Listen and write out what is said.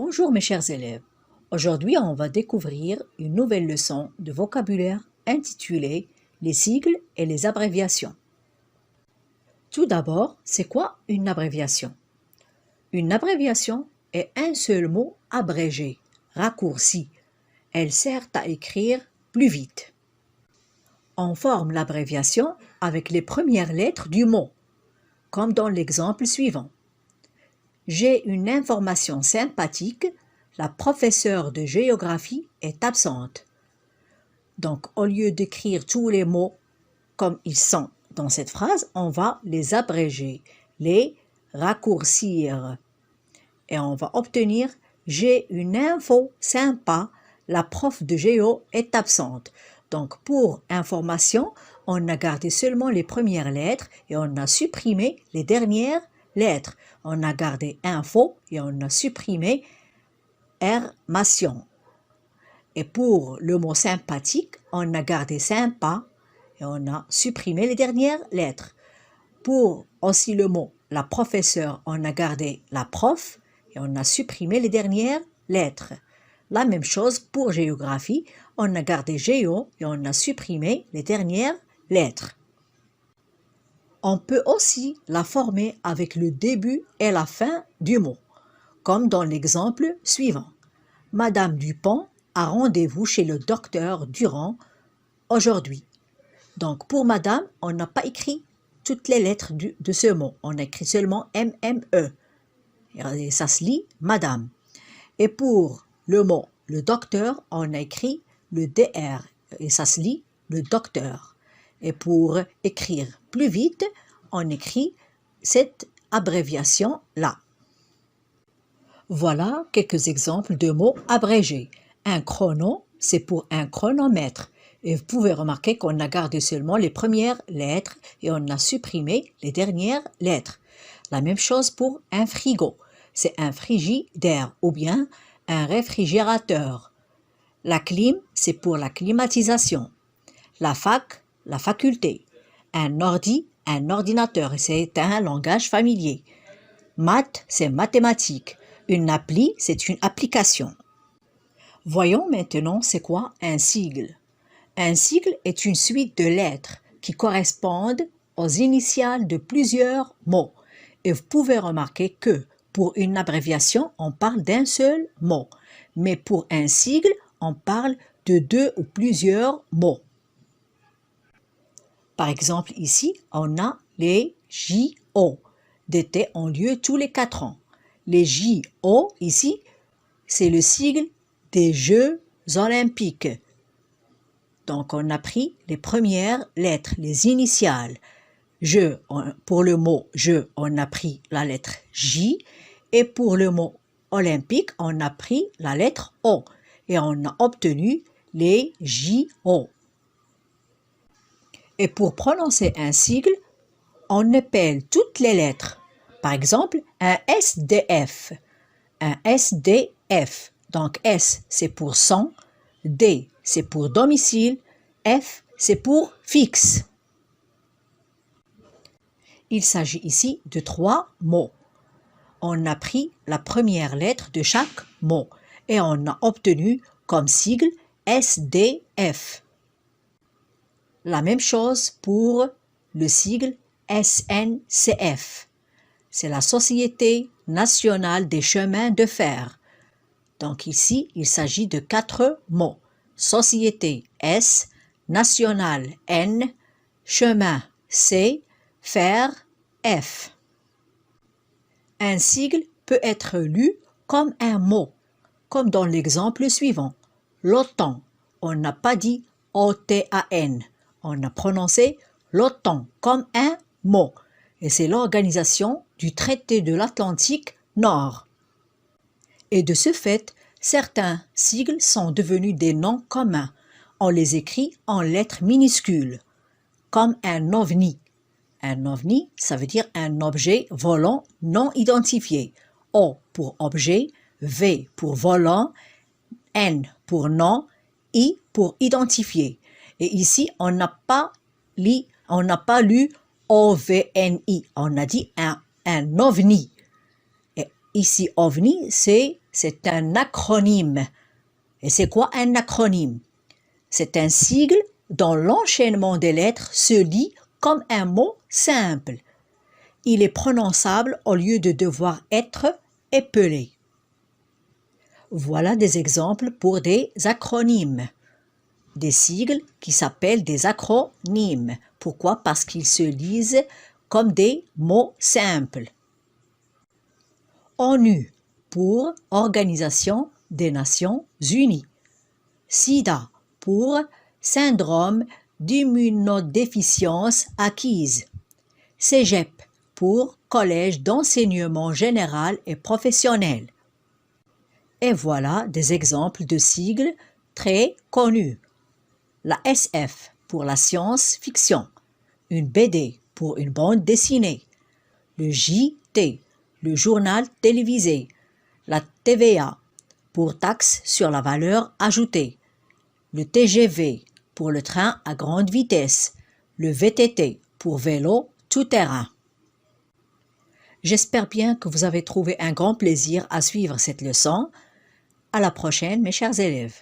Bonjour mes chers élèves, aujourd'hui on va découvrir une nouvelle leçon de vocabulaire intitulée Les sigles et les abréviations. Tout d'abord, c'est quoi une abréviation? Une abréviation est un seul mot abrégé, raccourci. Elle sert à écrire plus vite. On forme l'abréviation avec les premières lettres du mot, comme dans l'exemple suivant. J'ai une information sympathique, la professeure de géographie est absente. Donc, au lieu d'écrire tous les mots comme ils sont dans cette phrase, on va les abréger, les raccourcir. Et on va obtenir « J'ai une info sympa, la prof de géo est absente ». Donc, pour information, on a gardé seulement les premières lettres et on a supprimé les dernières lettres. On a gardé info et on a supprimé information. Et pour le mot sympathique, on a gardé sympa et on a supprimé les dernières lettres. Pour aussi le mot la professeure, on a gardé la prof et on a supprimé les dernières lettres. La même chose pour géographie, on a gardé géo et on a supprimé les dernières lettres. On peut aussi la former avec le début et la fin du mot, comme dans l'exemple suivant. Madame Dupont a rendez-vous chez le docteur Durand aujourd'hui. Donc pour madame, on n'a pas écrit toutes les lettres de ce mot. On a écrit seulement M-M-E. Et ça se lit madame. Et pour le mot le docteur, on a écrit le DR. Et ça se lit le docteur. Et pour écrire plus vite, on écrit cette abréviation-là. Voilà quelques exemples de mots abrégés. Un chrono, c'est pour un chronomètre. Et vous pouvez remarquer qu'on a gardé seulement les premières lettres et on a supprimé les dernières lettres. La même chose pour un frigo. C'est un frigidaire ou bien un réfrigérateur. La clim, c'est pour la climatisation. La fac, la faculté. Un ordi, un ordinateur. C'est un langage familier. Maths, c'est mathématiques. Une appli, c'est une application. Voyons maintenant c'est quoi un sigle. Un sigle est une suite de lettres qui correspondent aux initiales de plusieurs mots. Et vous pouvez remarquer que pour une abréviation, on parle d'un seul mot. Mais pour un sigle, on parle de deux ou plusieurs mots. Par exemple, ici, on a les JO. D'été ont lieu tous les 4 ans. Les JO, ici, c'est le sigle des Jeux olympiques. Donc, on a pris les premières lettres, les initiales. Pour le mot « jeu », on a pris la lettre J. Et pour le mot « olympique », on a pris la lettre O. Et on a obtenu les JO. Et pour prononcer un sigle, on appelle toutes les lettres. Par exemple, un SDF. Un SDF. Donc S, c'est pour son. D, c'est pour domicile. F, c'est pour fixe. Il s'agit ici de 3 mots. On a pris la première lettre de chaque mot et on a obtenu comme sigle SDF. La même chose pour le sigle SNCF. C'est la Société nationale des chemins de fer. Donc ici, il s'agit de 4 mots. Société S, nationale N, chemin C, fer F. Un sigle peut être lu comme un mot, comme dans l'exemple suivant. L'OTAN, on n'a pas dit OTAN, on a prononcé l'OTAN comme un mot. Et c'est l'organisation du traité de l'Atlantique Nord. Et de ce fait, certains sigles sont devenus des noms communs. On les écrit en lettres minuscules, comme un OVNI. Un OVNI, ça veut dire un objet volant non identifié. O pour objet, V pour volant, N pour nom, I pour identifié. Et ici, on n'a pas lu OVNI, on a dit un OVNI. Et ici, OVNI, c'est c'est un acronyme. Et c'est quoi un acronyme? C'est un sigle dont l'enchaînement des lettres se lit comme un mot simple. Il est prononçable au lieu de devoir être épelé. Voilà des exemples pour des acronymes. Des sigles qui s'appellent des acronymes. Pourquoi? Parce qu'ils se lisent comme des mots simples. ONU pour Organisation des Nations Unies. SIDA pour Syndrome d'immunodéficience acquise. Cégep pour Collège d'enseignement général et professionnel. Et voilà des exemples de sigles très connus. La SF pour la science-fiction, une BD pour une bande dessinée, le JT, le journal télévisé, la TVA pour taxe sur la valeur ajoutée, le TGV pour le train à grande vitesse, le VTT pour vélo tout-terrain. J'espère bien que vous avez trouvé un grand plaisir à suivre cette leçon. À la prochaine, mes chers élèves.